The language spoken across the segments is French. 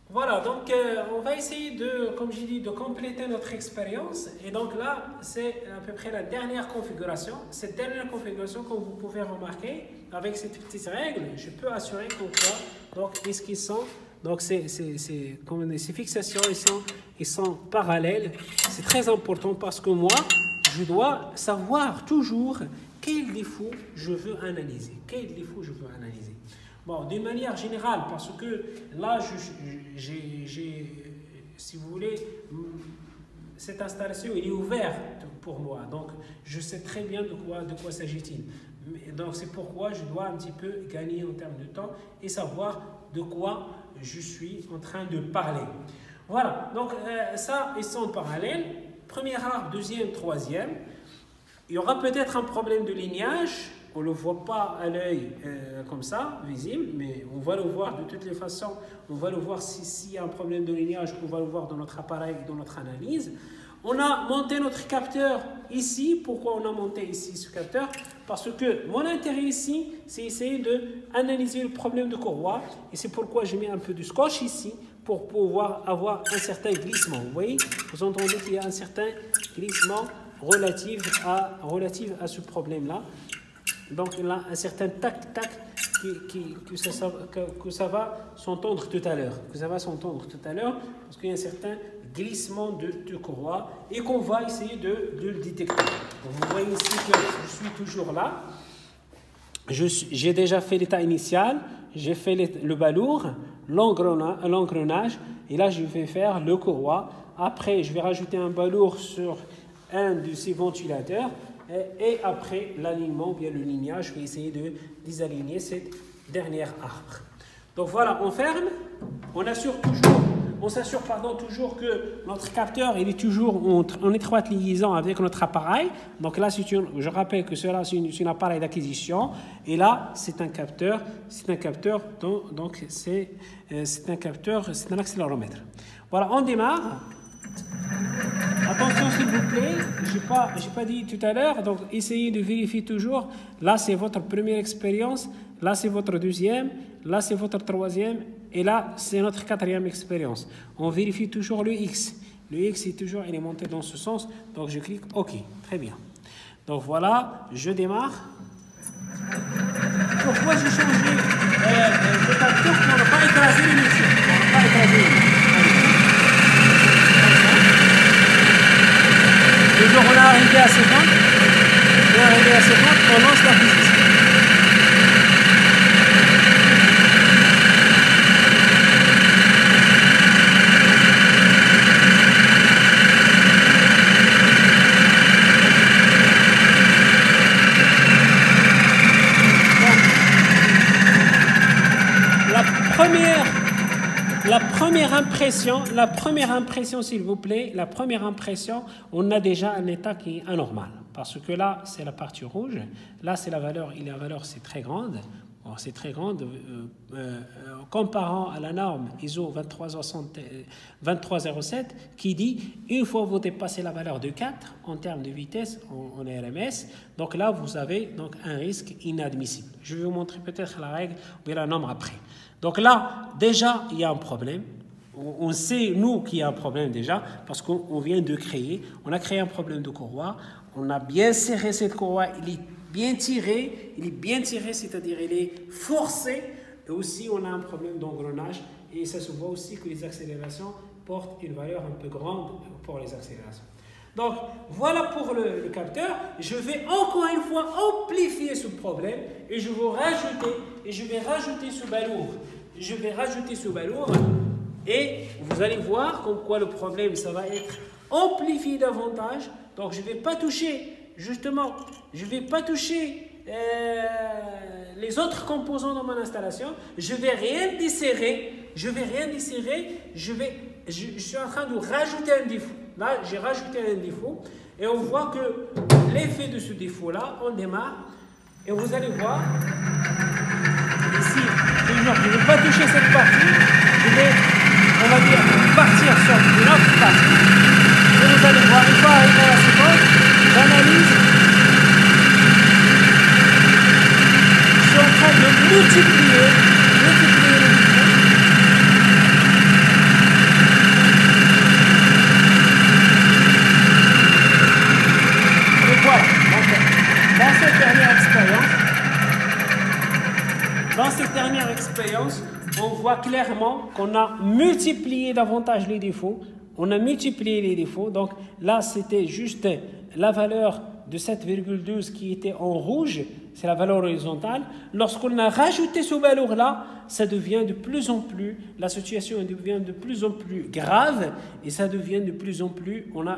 Voilà, donc on va essayer de, comme j'ai dit, de compléter notre expérience. Et donc là, c'est à peu près la dernière configuration. Cette dernière configuration, comme vous pouvez remarquer, avec cette petite règle, je peux assurer qu'on voit donc est-ce qu'ils sont. Donc ces fixations, ils sont parallèles. C'est très important parce que moi, je dois savoir toujours quel défaut je veux analyser. Quel défaut je veux analyser. Bon, d'une manière générale, parce que là, si vous voulez, cette installation elle est ouverte pour moi. Donc, je sais très bien de quoi s'agit-il. Donc, c'est pourquoi je dois un petit peu gagner en termes de temps et savoir de quoi je suis en train de parler. Voilà, donc ça, ils sont parallèles. Premier arbre, deuxième, troisième. Il y aura peut-être un problème de lignage. On ne le voit pas à l'œil comme ça, visible, mais on va le voir de toutes les façons. On va le voir s'il y a un problème de lignage, on va le voir dans notre appareil, dans notre analyse. On a monté notre capteur ici. Pourquoi on a monté ici ce capteur? Parce que mon intérêt ici, c'est essayer d'analyser le problème de courroie. Et c'est pourquoi je mets un peu de scotch ici pour pouvoir avoir un certain glissement. Vous voyez, vous entendez qu'il y a un certain glissement relatif à ce problème-là. Donc là, un certain tac-tac que ça va s'entendre tout à l'heure. Parce qu'il y a un certain glissement de courroie et qu'on va essayer de le détecter. Donc, vous voyez ici que je suis toujours là. J'ai déjà fait l'état initial, j'ai fait le balourd, l'engrenage, et là je vais faire le courroie. Après, je vais rajouter un balourd sur un de ces ventilateurs. Et après l'alignement, bien le lignage, je vais essayer de désaligner cette dernière arbre. Donc voilà, on ferme, on s'assure toujours que notre capteur il est toujours en étroite liaison avec notre appareil. Donc là, je rappelle que cela c'est un appareil d'acquisition et là c'est un capteur, donc c'est un accéléromètre. Voilà, on démarre. Attention s'il vous plaît, j'ai pas dit tout à l'heure, donc essayez de vérifier toujours. Là c'est votre première expérience, là c'est votre deuxième, là c'est votre troisième et là c'est notre quatrième expérience. On vérifie toujours le X. Le X il est monté dans ce sens, donc je clique OK, très bien. Donc voilà, je démarre. Pourquoi j'ai changé de capteur pour ne pas écraser l'émission? Toujours on est arrivé à 50, on lance la position. La première impression, s'il vous plaît, on a déjà un état qui est anormal. Parce que là, c'est la partie rouge. Là, c'est la valeur, c'est très grande. Bon, c'est très grande. Comparant à la norme ISO 2307 qui dit, une fois que vous dépassez la valeur de 4 en termes de vitesse en RMS, donc là, vous avez donc un risque inadmissible. Je vais vous montrer peut-être la règle ou la norme après. Donc là, déjà, il y a un problème. On sait, nous, qu'il y a un problème déjà, parce qu'on vient de créer. On a créé un problème de courroie. On a bien serré cette courroie. Il est bien tiré, c'est-à-dire il est forcé. Et aussi, on a un problème d'engrenage. Et ça se voit aussi que les accélérations portent une valeur un peu grande pour les accélérations. Donc, voilà pour le capteur. Je vais encore une fois amplifier ce problème et je vais rajouter ce balourd. Et vous allez voir comme quoi le problème, ça va être amplifié davantage. Donc, je ne vais pas toucher, les autres composants de mon installation. Je vais rien desserrer. Je suis en train de rajouter un défaut. Là, j'ai rajouté un défaut. Et on voit que l'effet de ce défaut-là, on démarre. Et vous allez voir, ici, toujours, je ne vais pas toucher cette partie. Je vais, on va dire, partir sur une autre partie. Et vous allez voir, une fois arrivé à la seconde, j'analyse. Je suis en train de multiplier les défauts. expérience, on voit clairement qu'on a multiplié davantage les défauts. On a multiplié les défauts. Donc là, c'était juste la valeur de 7,12 qui était en rouge. C'est la valeur horizontale. Lorsqu'on a rajouté ce balourd-là, ça devient de plus en plus, la situation devient de plus en plus grave et ça devient de plus en plus, on a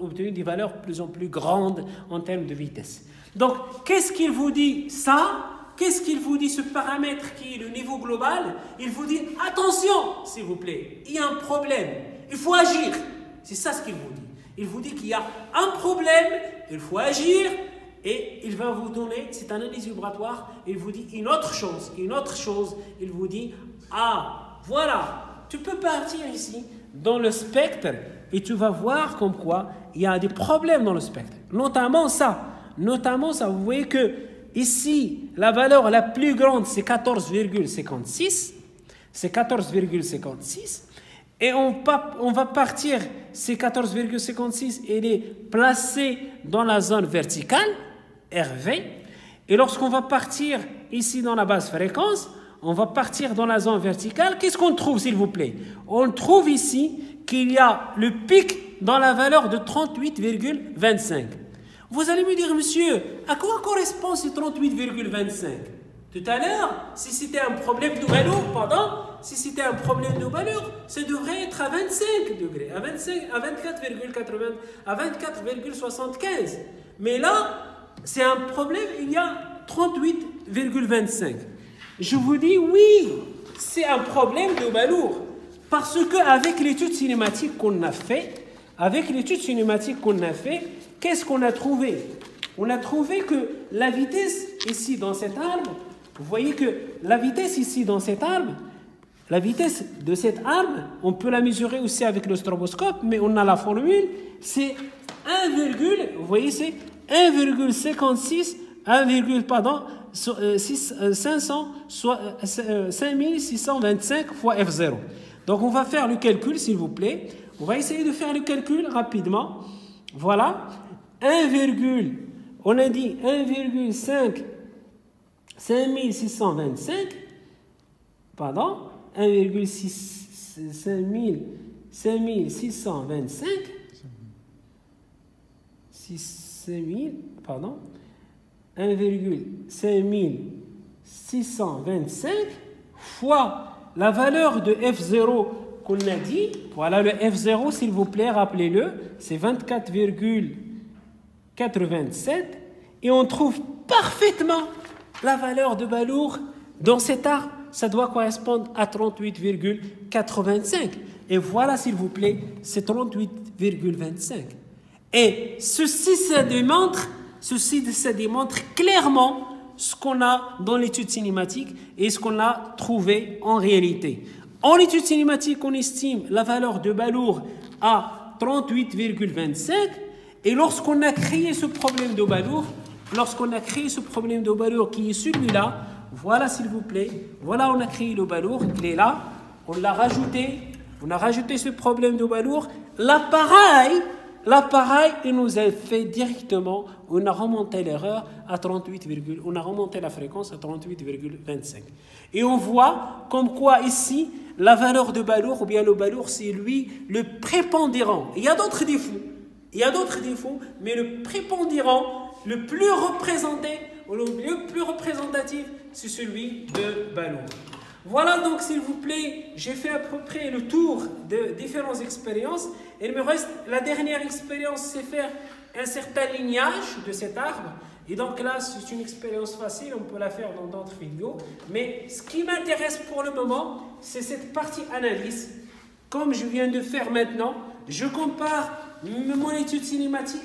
obtenu des valeurs de plus en plus grandes en termes de vitesse. Donc, qu'est-ce qu'il vous dit ça? Qu'est-ce qu'il vous dit ce paramètre qui est le niveau global? Il vous dit, attention, s'il vous plaît, il y a un problème, il faut agir. C'est ça ce qu'il vous dit. Il vous dit qu'il y a un problème, il faut agir. Et il va vous donner, c'est un indice vibratoire, il vous dit une autre chose, il vous dit, ah, voilà, tu peux partir ici dans le spectre et tu vas voir comme quoi il y a des problèmes dans le spectre. Notamment ça, vous voyez que ici, la valeur la plus grande, c'est 14,56, et on va partir, ces 14,56, elle est placée dans la zone verticale, RV. Et lorsqu'on va partir ici dans la basse fréquence, on va partir dans la zone verticale. Qu'est-ce qu'on trouve, s'il vous plaît? On trouve ici qu'il y a le pic dans la valeur de 38,25. Vous allez me dire, monsieur, à quoi correspond ce 38,25? Tout à l'heure, si c'était un problème de balourd, si c'était un problème de balourd, ça devrait être à 25 degrés, à 24,80, à 24,75. Mais là, c'est un problème, il y a 38,25. Je vous dis oui, c'est un problème de balourd. Parce qu'avec l'étude cinématique qu'on a fait, qu'est-ce qu'on a trouvé? On a trouvé que la vitesse ici dans cet arbre, vous voyez que la vitesse ici dans cet arbre, la vitesse de cette arbre, on peut la mesurer aussi avec le stroboscope, mais on a la formule, c'est 5625 fois F0. Donc on va faire le calcul, s'il vous plaît. On va essayer de faire le calcul rapidement. Voilà. On a dit 5625, 1,5625 fois la valeur de F0 qu'on a dit. Voilà le F0, s'il vous plaît, rappelez-le, c'est 24,87 et on trouve parfaitement la valeur de balourd dans cet arbre. Ça doit correspondre à 38,85. Et voilà, s'il vous plaît, c'est 38,25. Et ceci, ça démontre clairement ce qu'on a dans l'étude cinématique et ce qu'on a trouvé en réalité. En étude cinématique, on estime la valeur de balourd à 38,25. Et lorsqu'on a créé ce problème de balourd, qui est celui-là, voilà s'il vous plaît, voilà on a créé le balourd, il est là, on l'a rajouté, on a rajouté ce problème de balourd, l'appareil il nous a fait directement, on a remonté l'erreur à 38, on a remonté la fréquence à 38,25. Et on voit comme quoi ici, la valeur de balourd, ou bien le balourd, c'est lui le prépondérant. Il y a d'autres défauts, mais le prépondérant, le plus représenté, ou le plus représentatif, c'est celui de balourd. Voilà donc, s'il vous plaît, j'ai fait à peu près le tour de différentes expériences. Il me reste la dernière expérience, c'est faire un certain lignage de cet arbre. Et donc là, c'est une expérience facile, on peut la faire dans d'autres vidéos. Mais ce qui m'intéresse pour le moment, c'est cette partie analyse. Comme je viens de faire maintenant, je compare mon étude cinématique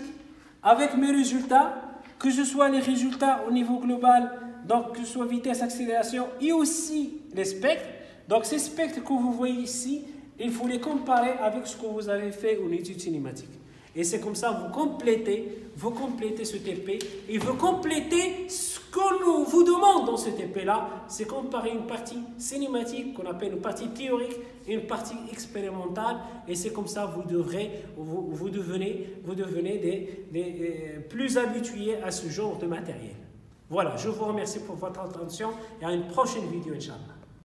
avec mes résultats, que ce soit les résultats au niveau global, donc que ce soit vitesse, accélération et aussi les spectres. Donc ces spectres que vous voyez ici, il faut les comparer avec ce que vous avez fait en étude cinématique. Et c'est comme ça vous complétez ce TP et vous complétez ce qu'on vous demande dans ce TP-là, c'est comparer une partie cinématique qu'on appelle une partie théorique et une partie expérimentale. Et c'est comme ça vous devenez plus habitués à ce genre de matériel. Voilà, je vous remercie pour votre attention et à une prochaine vidéo, Inch'Allah.